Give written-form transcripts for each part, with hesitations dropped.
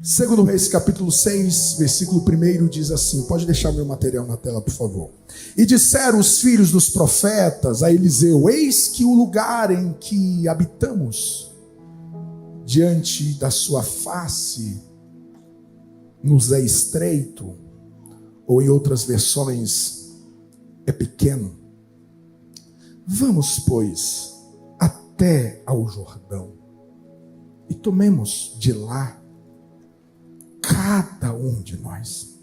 Segundo Reis, capítulo 6, versículo 1 diz assim, pode deixar meu material na tela, por favor. E disseram os filhos dos profetas a Eliseu: eis que o lugar em que habitamos, diante da sua face, nos é estreito, ou em outras versões, é pequeno. Vamos, pois, até ao Jordão, e tomemos de lá, cada um de nós,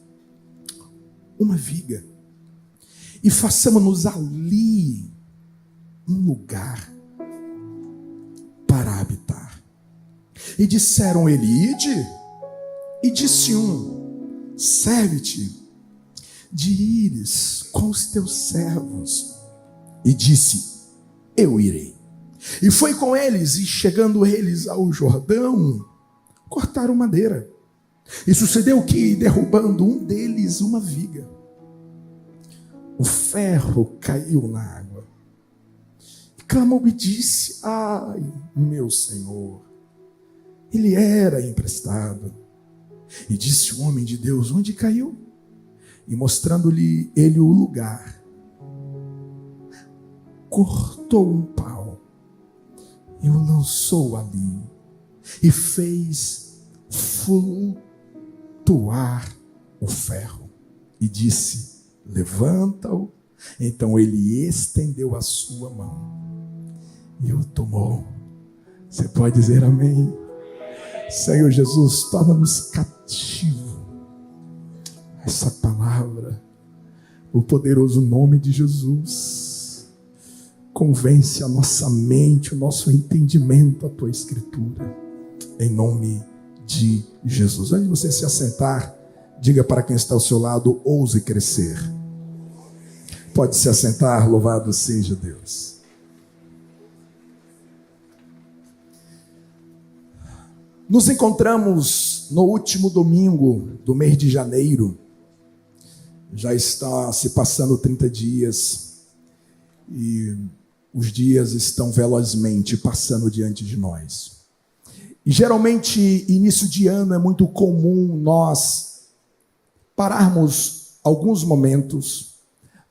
uma viga, e façamos-nos ali um lugar para habitar. E disseram ele: ide. E disse um: serve-te de ires com os teus servos. E disse: eu irei. E foi com eles, e chegando eles ao Jordão, cortaram madeira. E sucedeu que, derrubando um deles uma viga, o ferro caiu na água. E clamou e disse: ai, meu senhor, ele era emprestado. E disse o homem de Deus: onde caiu? E mostrando-lhe ele o lugar, cortou um pau e o lançou ali, e fez flutuar o ferro, e disse: levanta-o. Então ele estendeu a sua mão e o tomou. Você pode dizer amém? Senhor Jesus, torna-nos cativo essa palavra, o poderoso nome de Jesus. Convence a nossa mente, o nosso entendimento, a tua escritura, em nome de Jesus. Antes de você se assentar, diga para quem está ao seu lado: ouse crescer. Pode se assentar, louvado seja Deus. Nos encontramos no último domingo do mês de janeiro. Já está se passando 30 dias e os dias estão velozmente passando diante de nós. E geralmente, início de ano, é muito comum nós pararmos alguns momentos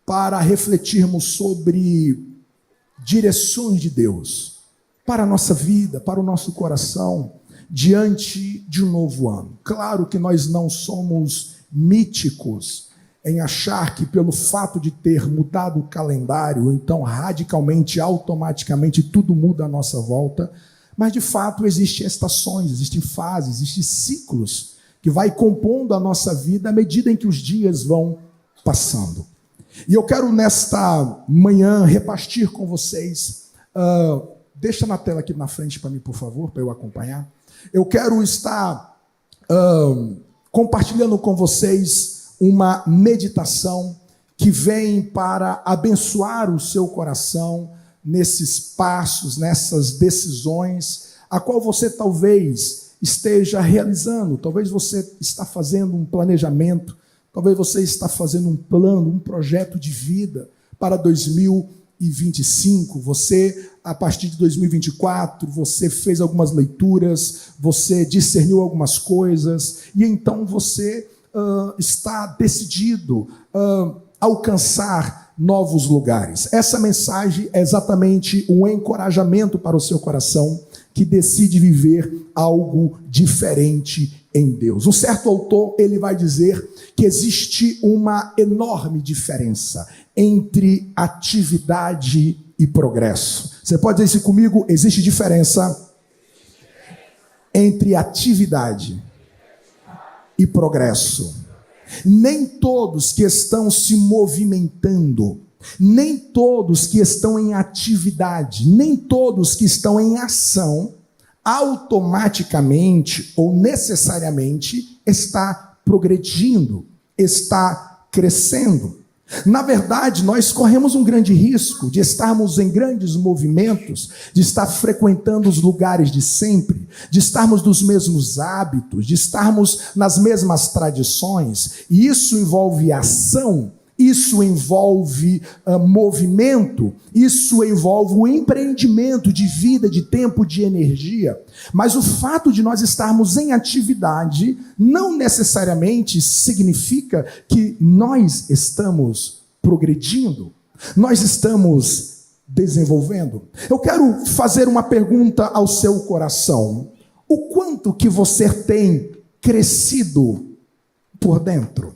para refletirmos sobre direções de Deus para a nossa vida, para o nosso coração, diante de um novo ano. Claro que nós não somos míticos em achar que pelo fato de ter mudado o calendário, então radicalmente, automaticamente tudo muda à nossa volta, mas de fato existem estações, existem fases, existem ciclos que vai compondo a nossa vida à medida em que os dias vão passando. E eu quero nesta manhã repartir com vocês, deixa na tela aqui na frente para mim, por favor, para eu acompanhar. Eu quero estar compartilhando com vocês uma meditação que vem para abençoar o seu coração nesses passos, nessas decisões, a qual você talvez esteja realizando, talvez você está fazendo um planejamento, talvez você está fazendo um plano, um projeto de vida para 2025, você, a partir de 2024, você fez algumas leituras, você discerniu algumas coisas, e então você está decidido a alcançar novos lugares. Essa mensagem é exatamente um encorajamento para o seu coração que decide viver algo diferente em Deus. Um certo autor, ele vai dizer que existe uma enorme diferença entre atividade e progresso. Você pode dizer isso comigo? Existe diferença entre atividade e progresso. Nem todos que estão se movimentando, nem todos que estão em atividade, nem todos que estão em ação, automaticamente ou necessariamente está progredindo, está crescendo. Na verdade, nós corremos um grande risco de estarmos em grandes movimentos, de estar frequentando os lugares de sempre, de estarmos nos mesmos hábitos, de estarmos nas mesmas tradições, e isso envolve ação isso envolve movimento, isso envolve o empreendimento de vida, de tempo, de energia. Mas o fato de nós estarmos em atividade não necessariamente significa que nós estamos progredindo, nós estamos desenvolvendo. Eu quero fazer uma pergunta ao seu coração. O quanto que você tem crescido por dentro?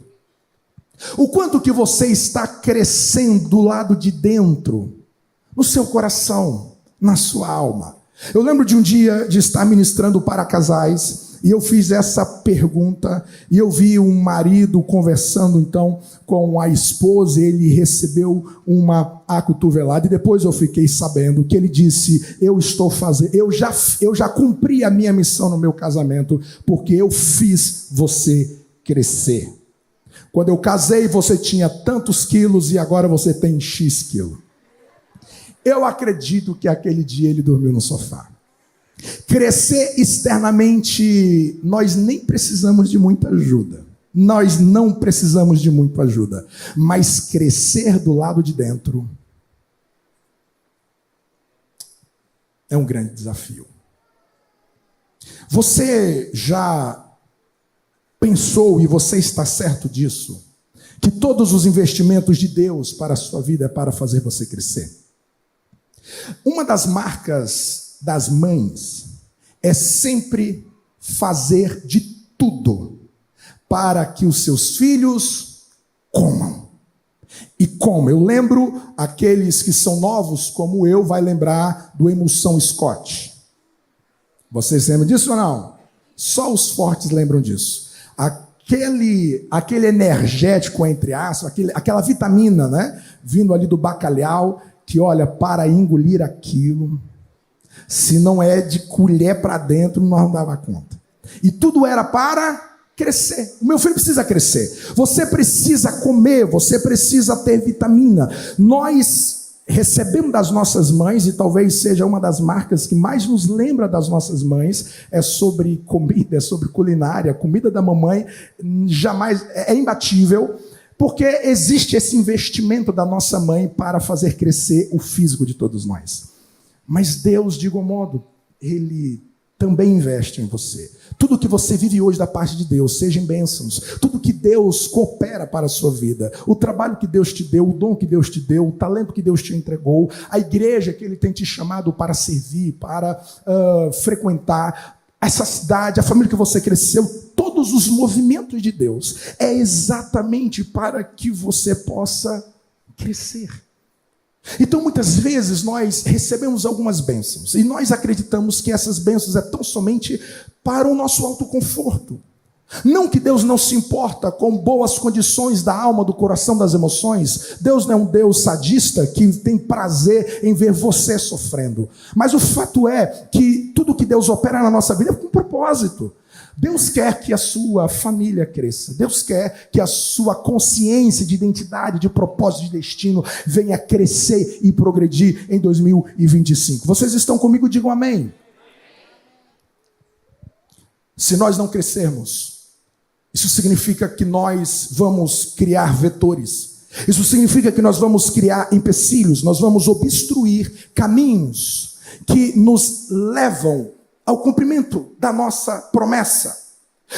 O quanto que você está crescendo do lado de dentro, no seu coração, na sua alma? Eu lembro de um dia de estar ministrando para casais, e eu fiz essa pergunta, e eu vi um marido conversando então com a esposa, e ele recebeu uma acotovelada, e depois eu fiquei sabendo que ele disse: eu já cumpri a minha missão no meu casamento, porque eu fiz você crescer. Quando eu casei, você tinha tantos quilos e agora você tem X quilo. Eu acredito que aquele dia ele dormiu no sofá. Crescer externamente, nós nem precisamos de muita ajuda. Nós não precisamos de muita ajuda. Mas crescer do lado de dentro é um grande desafio. Você já pensou, e você está certo disso, que todos os investimentos de Deus para a sua vida é para fazer você crescer? Uma das marcas das mães é sempre fazer de tudo para que os seus filhos comam. E como? Eu lembro, aqueles que são novos como eu, vai lembrar do Emulsão Scott. Vocês lembram disso ou não? Só os fortes lembram disso. Aquele energético, entre aspas, aquela vitamina, né? Vindo ali do bacalhau, que olha, para engolir aquilo, se não é de colher para dentro, não dava conta. E tudo era para crescer. O meu filho precisa crescer. Você precisa comer, você precisa ter vitamina. Nós recebemos das nossas mães, e talvez seja uma das marcas que mais nos lembra das nossas mães, é sobre comida, é sobre culinária. A comida da mamãe jamais é imbatível, porque existe esse investimento da nossa mãe para fazer crescer o físico de todos nós. Mas Deus, de igual modo, Ele também investe em você. Tudo que você vive hoje da parte de Deus, seja em bênçãos, tudo que Deus coopera para a sua vida, o trabalho que Deus te deu, o dom que Deus te deu, o talento que Deus te entregou, a igreja que Ele tem te chamado para servir, para frequentar, essa cidade, a família que você cresceu, todos os movimentos de Deus, é exatamente para que você possa crescer. Então, muitas vezes, nós recebemos algumas bênçãos, e nós acreditamos que essas bênçãos é tão somente para o nosso autoconforto. Não que Deus não se importa com boas condições da alma, do coração, das emoções. Deus não é um Deus sadista que tem prazer em ver você sofrendo. Mas o fato é que tudo que Deus opera na nossa vida é com propósito. Deus quer que a sua família cresça. Deus quer que a sua consciência de identidade, de propósito, de destino venha crescer e progredir em 2025. Vocês estão comigo? Digam amém. Se nós não crescermos, isso significa que nós vamos criar vetores. Isso significa que nós vamos criar empecilhos, nós vamos obstruir caminhos que nos levam ao cumprimento da nossa promessa.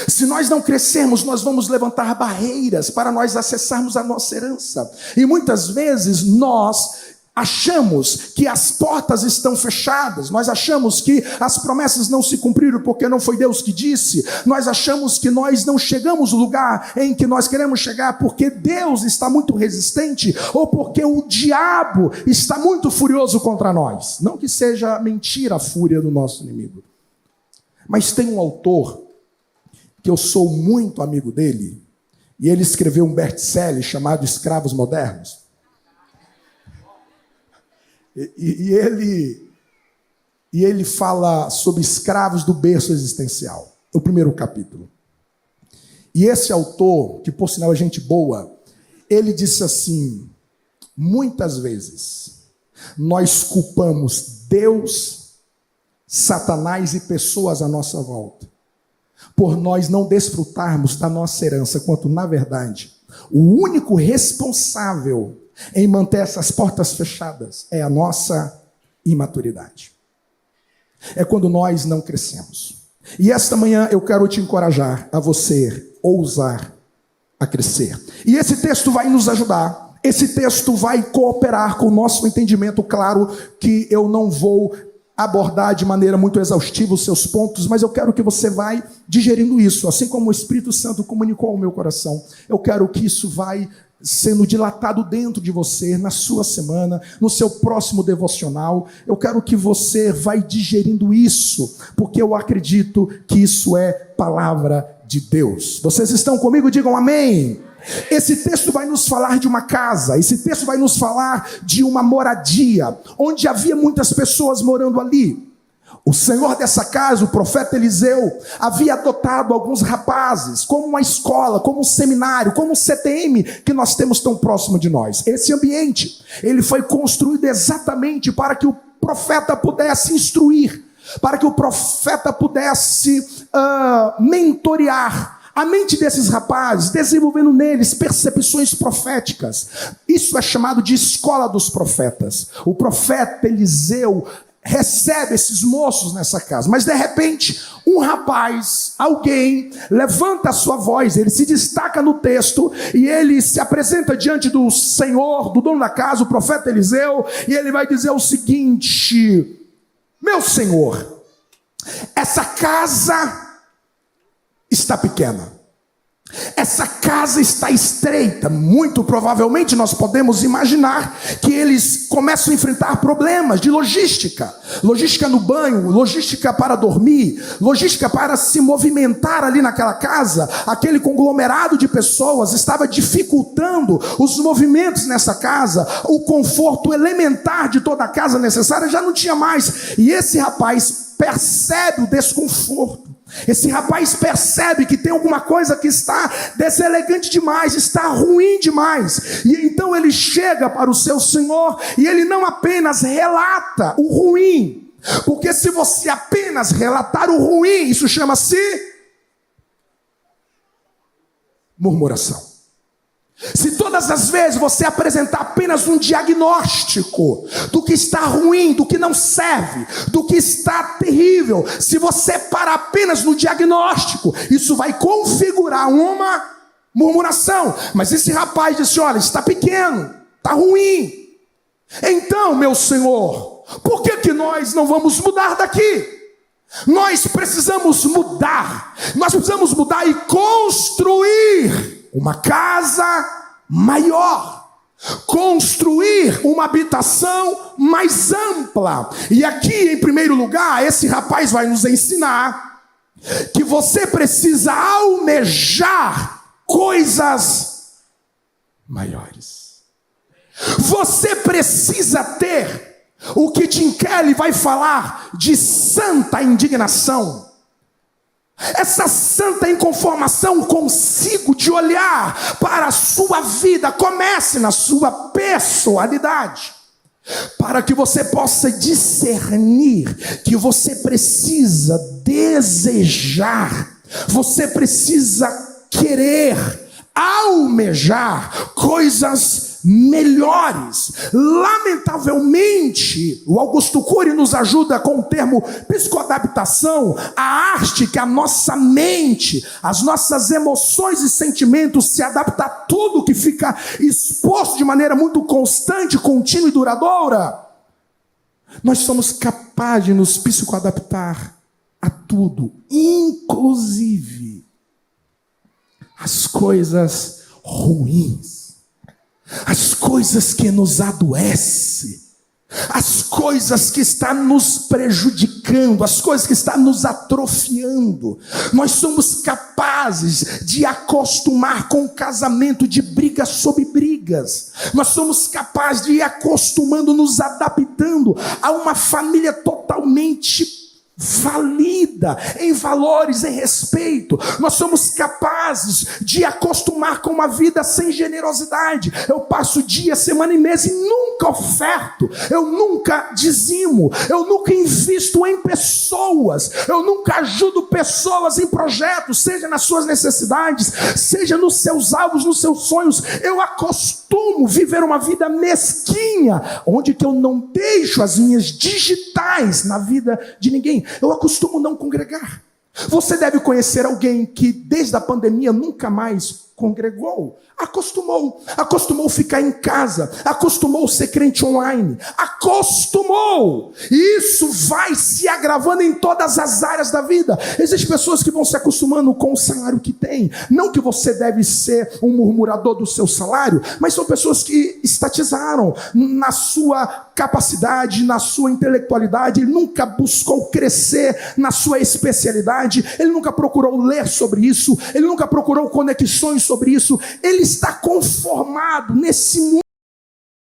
Se nós não crescermos, nós vamos levantar barreiras para nós acessarmos a nossa herança. E muitas vezes nós achamos que as portas estão fechadas, nós achamos que as promessas não se cumpriram porque não foi Deus que disse, nós achamos que nós não chegamos no lugar em que nós queremos chegar porque Deus está muito resistente ou porque o diabo está muito furioso contra nós. Não que seja mentira a fúria do nosso inimigo. Mas tem um autor que eu sou muito amigo dele, e ele escreveu um best-seller chamado Escravos Modernos. E ele fala sobre escravos do berço existencial, o primeiro capítulo. E esse autor, que por sinal é gente boa, ele disse assim: muitas vezes nós culpamos Deus, Satanás e pessoas à nossa volta por nós não desfrutarmos da nossa herança, quanto na verdade O único responsável em manter essas portas fechadas é a nossa imaturidade. É quando nós não crescemos. E esta manhã eu quero te encorajar a você ousar a crescer. E esse texto vai nos ajudar. Esse texto vai cooperar com o nosso entendimento. Claro que eu não vou abordar de maneira muito exaustiva os seus pontos, mas eu quero que você vai digerindo isso, assim como o Espírito Santo comunicou ao meu coração. Eu quero que isso vai sendo dilatado dentro de você, na sua semana, no seu próximo devocional. Eu quero que você vai digerindo isso, porque eu acredito que isso é palavra de Deus. Vocês estão comigo? Digam amém. Esse texto vai nos falar de uma casa, esse texto vai nos falar de uma moradia, onde havia muitas pessoas morando ali. O senhor dessa casa, o profeta Eliseu, havia adotado alguns rapazes, como uma escola, como um seminário, como um CTM, que nós temos tão próximo de nós. Esse ambiente, ele foi construído exatamente para que o profeta pudesse instruir, para que o profeta pudesse mentorear a mente desses rapazes, desenvolvendo neles percepções proféticas. Isso é chamado de escola dos profetas. O profeta Eliseu recebe esses moços nessa casa, mas de repente um rapaz, alguém levanta a sua voz, ele se destaca no texto e ele se apresenta diante do Senhor, do dono da casa, o profeta Eliseu, e ele vai dizer o seguinte: meu Senhor, essa casa está pequena, essa casa está estreita. Muito provavelmente nós podemos imaginar que eles começam a enfrentar problemas de logística no banho, logística para dormir, logística para se movimentar ali naquela casa. Aquele conglomerado de pessoas estava dificultando os movimentos nessa casa. O conforto elementar de toda a casa necessária já não tinha mais, e esse rapaz percebe o desconforto. Esse rapaz percebe que tem alguma coisa que está deselegante demais, está ruim demais. E então ele chega para o seu senhor e ele não apenas relata o ruim, porque se você apenas relatar o ruim, isso chama-se murmuração. Se todas as vezes você apresentar apenas um diagnóstico do que está ruim, do que não serve, do que está terrível, se você parar apenas no diagnóstico, isso vai configurar uma murmuração. Mas esse rapaz disse: olha, está pequeno, está ruim. Então, meu Senhor, por que nós não vamos mudar daqui? Nós precisamos mudar e construir uma casa maior, construir uma habitação mais ampla. E aqui, em primeiro lugar, esse rapaz vai nos ensinar que você precisa almejar coisas maiores. Você precisa ter o que Tim Keller vai falar de santa indignação. Essa santa inconformação consigo de olhar para a sua vida. Comece na sua personalidade, para que você possa discernir que você precisa desejar, você precisa querer, almejar coisas melhores. Lamentavelmente, o Augusto Cury nos ajuda com o termo psicoadaptação, a arte que a nossa mente, as nossas emoções e sentimentos se adaptam a tudo que fica exposto de maneira muito constante, contínua e duradoura. Nós somos capazes de nos psicoadaptar a tudo, inclusive as coisas ruins, as coisas que nos adoecem, as coisas que estão nos prejudicando, as coisas que estão nos atrofiando. Nós somos capazes de acostumar com o casamento de brigas sobre brigas. Nós somos capazes de ir acostumando, nos adaptando a uma família totalmente valida em valores, em respeito. Nós somos capazes de acostumar com uma vida sem generosidade. Eu passo dia, semana e mês e nunca oferto, eu nunca dizimo, eu nunca invisto em pessoas, eu nunca ajudo pessoas em projetos, seja nas suas necessidades, seja nos seus alvos, nos seus sonhos. Eu acostumo viver uma vida mesquinha, onde que eu não deixo as minhas digitais na vida de ninguém. Eu acostumo não congregar. Você deve conhecer alguém que desde a pandemia nunca mais congregou. Acostumou ficar em casa, acostumou ser crente online, acostumou. E isso vai se agravando em todas as áreas da vida. Existem pessoas que vão se acostumando com o salário que tem. Não que você deve ser um murmurador do seu salário, mas são pessoas que estatizaram na sua capacidade, na sua intelectualidade. Ele nunca buscou crescer na sua especialidade, ele nunca procurou ler sobre isso, ele nunca procurou conexões sobre isso. Ele está conformado nesse mundo